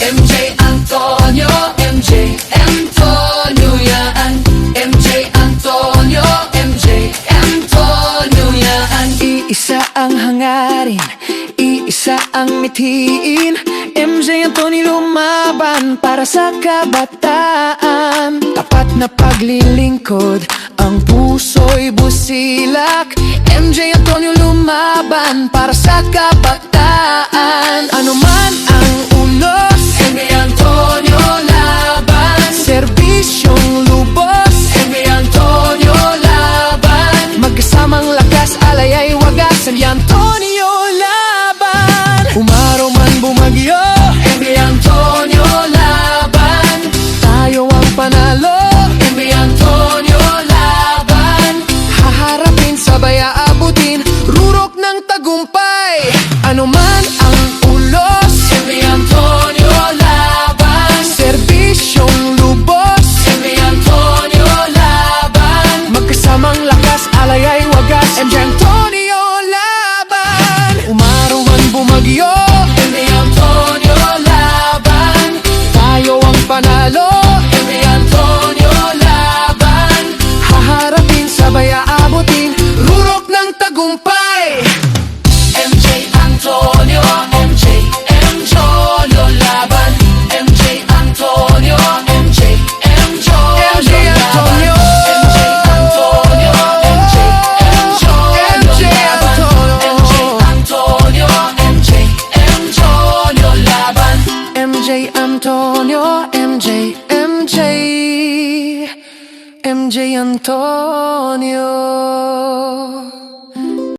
MJ Antonio, MJ Antonio yan. MJ Antonio, MJ Antonio yan. Iisa ang hangarin, iisa ang mithiin. MJ Antonio lumaban para sa kabataan. Tapat na paglilingkod, ang puso'y busilak. MJ Antonio lumaban para sa kabataan. Ano man ang unos, MJ Antonio laban. serbisyong lubos, MJ Antonio laban. magkasamang lakas, alay ay wagas. MJ Antonio laban. Umaraw man bumagyo, MJ Antonio laban. tayo ang panalo. MJ Antonio laban. Haharapin, sabay aabutin, rurok ng tagumpay. Ano man ang ulos, MJ Antonio laban. serbisyong lubos, MJ Antonio laban. magkasamang lakas, alay ay wagas. MJ Antonio laban. Umaraw man bumagyo, MJ Antonio laban. tayo ang panalo. MJ Antonio laban. Haharapin, sabay aabutin, rurok ng tagumpay. MJ Antonio, MJ Antonio laban. MJ Antonio, MJ Antonio laban. MJ Antonio, MJ Antonio laban. MJ Antonio, MJ Antonio laban. MJ Antonio, MJ Antonio.